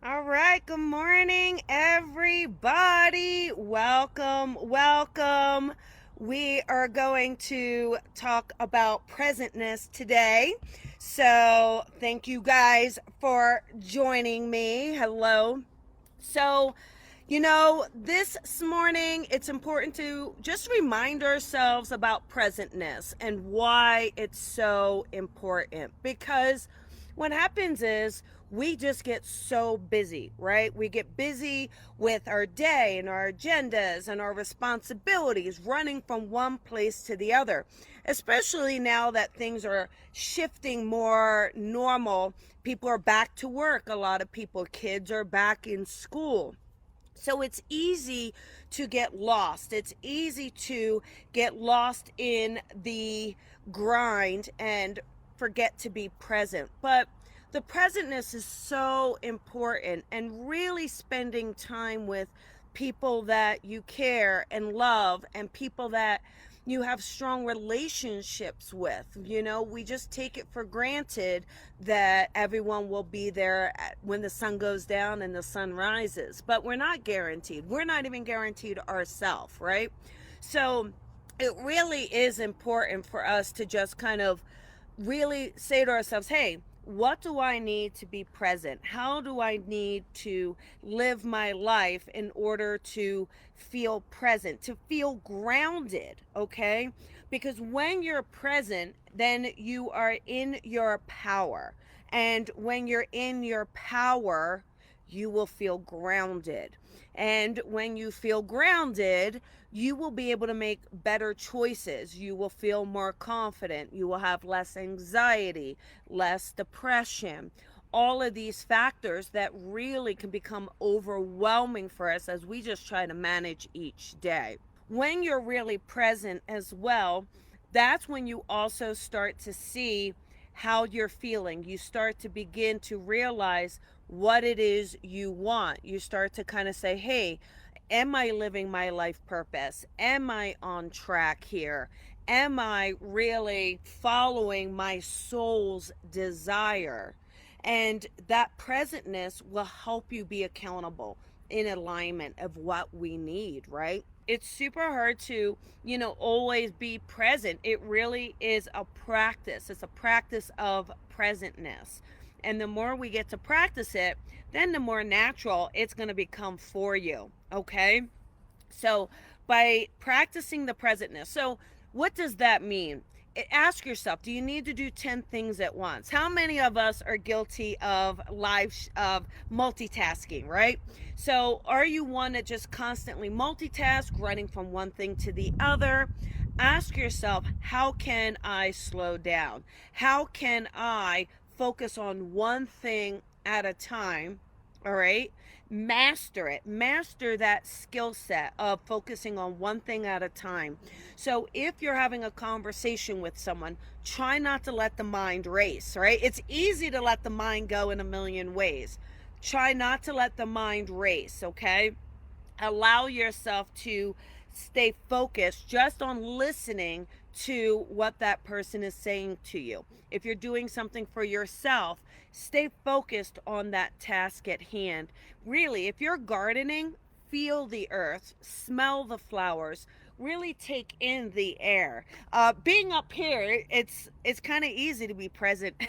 All right, good morning, everybody. Welcome. We are going to talk about presentness today. So, thank you guys for joining me. Hello. So, this morning it's important to just remind ourselves about presentness and why it's so important. Because what happens is we just get so busy, right? We get busy with our day and our agendas and our responsibilities, running from one place to the other, especially now that things are shifting more normal. People are back to work. A lot of people, kids are back in school. So it's easy to get lost. It's easy to get lost in the grind and forget to be present. But the presentness is so important, and really spending time with people that you care and love and people that you have strong relationships with. We just take it for granted that everyone will be there when the sun goes down and the sun rises, but we're not guaranteed. We're not even guaranteed ourselves, right? So it really is important for us to just kind of really say to ourselves, hey, what do I need to be present? How do I need to live my life in order to feel present, to feel grounded, okay? Because when you're present, then you are in your power. And when you're in your power, you will feel grounded. And when you feel grounded, you will be able to make better choices. You will feel more confident. You will have less anxiety, less depression. All of these factors that really can become overwhelming for us as we just try to manage each day. When you're really present as well, that's when you also start to see how you're feeling. You start to begin to realize what it is you want. You start to kind of say, hey, am I living my life purpose? Am I on track here? Am I really following my soul's desire? And that presentness will help you be accountable in alignment of what we need, right? It's super hard to, always be present. It really is a practice. It's a practice of presentness. And the more we get to practice it, then the more natural it's going to become for you. Okay? So, by practicing the presentness. So, what does that mean? Ask yourself, do you need to do 10 things at once? How many of us are guilty of multitasking, right? So are you one that just constantly multitask, running from one thing to the other? Ask yourself, how can I slow down? How can I focus on one thing at a time? All right, master it. Master that skill set of focusing on one thing at a time. So if you're having a conversation with someone, try not to let the mind race, right? It's easy to let the mind go in a million ways. Try not to let the mind race, okay? Allow yourself to stay focused just on listening to what that person is saying to you. If you're doing something for yourself, stay focused on that task at hand. Really, if you're gardening, feel the earth, smell the flowers, really take in the air. Being up here, it's kind of easy to be present.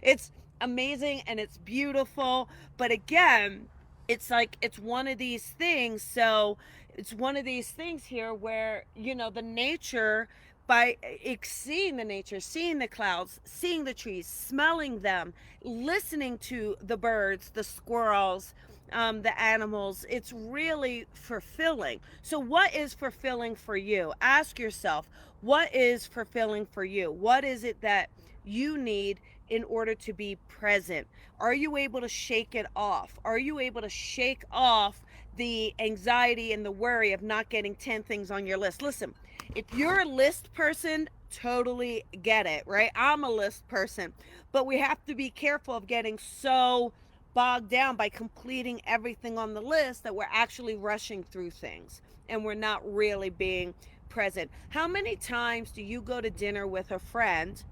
It's amazing and it's beautiful, but again, it's like it's one of these things. So it's one of these things here where the nature, by seeing the nature, seeing the clouds, seeing the trees, smelling them, listening to the birds, the squirrels, the animals, it's really fulfilling. So what is fulfilling for you? Ask yourself, what is fulfilling for you? What is it that you need in order to be present? Are you able to shake it off? Are you able to shake off the anxiety and the worry of not getting 10 things on your list? Listen, if you're a list person, totally get it, right? I'm a list person, but we have to be careful of getting so bogged down by completing everything on the list that we're actually rushing through things and we're not really being present. How many times do you go to dinner with a friend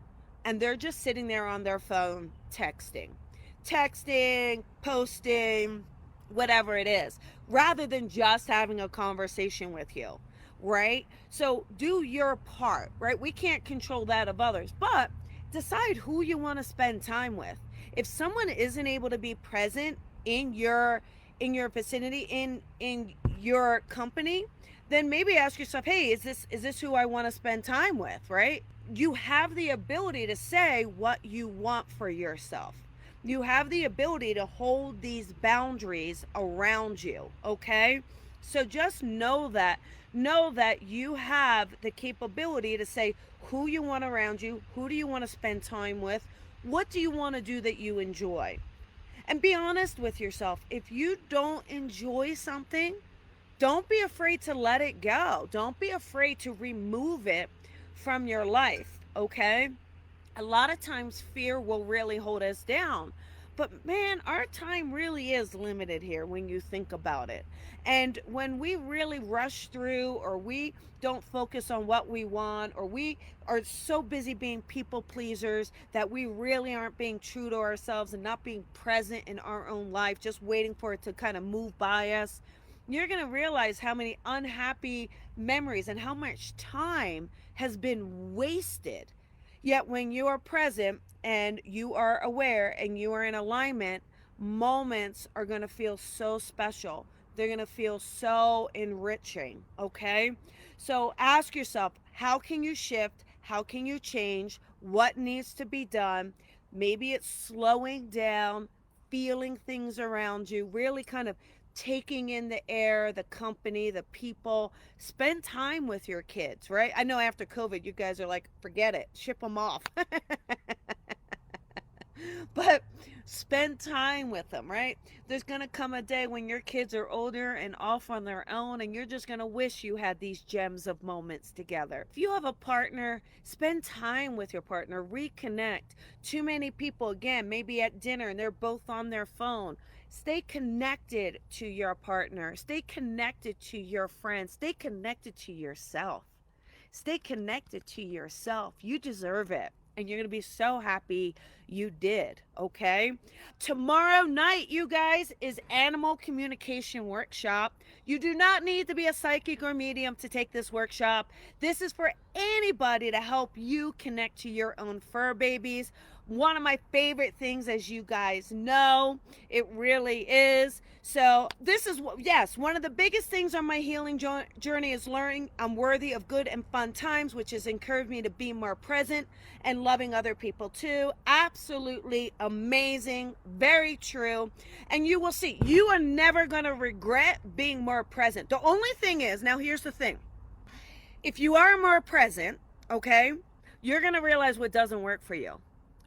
and they're just sitting there on their phone texting? texting, posting, whatever it is, rather than just having a conversation with you, right? So do your part, right? We can't control that of others, but decide who you want to spend time with. If someone isn't able to be present in your vicinity, in your company, then maybe ask yourself, hey, is this who I want to spend time with, right? You have the ability to say what you want for yourself. You have the ability to hold these boundaries around you, okay? So just know that you have the capability to say who you want around you, who do you want to spend time with, what do you want to do that you enjoy. And be honest with yourself. If you don't enjoy something, don't be afraid to let it go. Don't be afraid to remove it from your life, okay? A lot of times fear will really hold us down. But man, our time really is limited here when you think about it. And when we really rush through, or we don't focus on what we want, or we are so busy being people pleasers that we really aren't being true to ourselves and not being present in our own life, just waiting for it to kind of move by us, you're going to realize how many unhappy memories and how much time has been wasted. Yet when you are present and you are aware and you are in alignment, moments are going to feel so special. They're going to feel so enriching, okay? So ask yourself, how can you shift? How can you change? What needs to be done? Maybe it's slowing down, feeling things around you, really kind of taking in the air, the company, the people. Spend time with your kids, right? I know after COVID, you guys are like, forget it, ship them off. But spend time with them, right? There's going to come a day when your kids are older and off on their own, and you're just going to wish you had these gems of moments together. If you have a partner, spend time with your partner, reconnect. Too many people, again, maybe at dinner and they're both on their phone. Stay connected to your partner. Stay connected to your friends. Stay connected to yourself. Stay connected to yourself. You deserve it. And you're going to be so happy you did, okay? Tomorrow night, you guys, is Animal Communication Workshop. You do not need to be a psychic or medium to take this workshop. This is for anybody to help you connect to your own fur babies. One of my favorite things, as you guys know, it really is. So this is what, yes, one of the biggest things on my healing journey is learning I'm worthy of good and fun times, which has encouraged me to be more present and loving other people too. Absolutely amazing, very true. And you will see, you are never going to regret being more present. The only thing is, now here's the thing. If you are more present, okay, you're going to realize what doesn't work for you.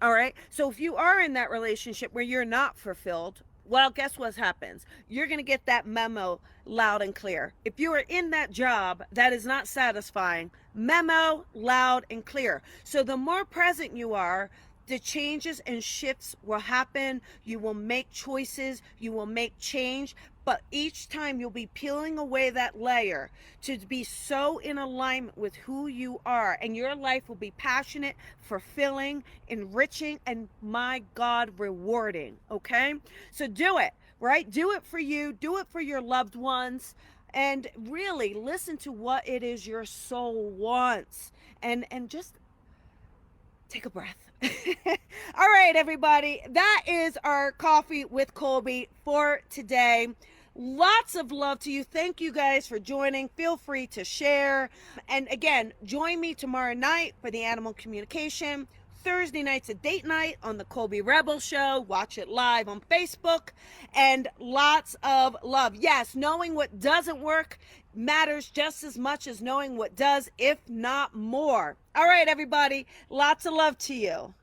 All right. So if you are in that relationship where you're not fulfilled, well, guess what happens? You're going to get that memo loud and clear. If you are in that job that is not satisfying, memo loud and clear. So the more present you are, the changes and shifts will happen. You will make choices. You will make change. But each time you'll be peeling away that layer to be so in alignment with who you are. And your life will be passionate, fulfilling, enriching, and my God, rewarding. Okay? So do it, right? Do it for you. Do it for your loved ones. And really listen to what it is your soul wants. And just take a breath. All right, everybody. That is our coffee with Colby for today. Lots of love to you. Thank you guys for joining. Feel free to share. And again, join me tomorrow night for the Animal Communication. Thursday night's a date night on the Colby Rebel Show. Watch it live on Facebook. And lots of love. Yes, knowing what doesn't work matters just as much as knowing what does, if not more. All right, everybody. Lots of love to you.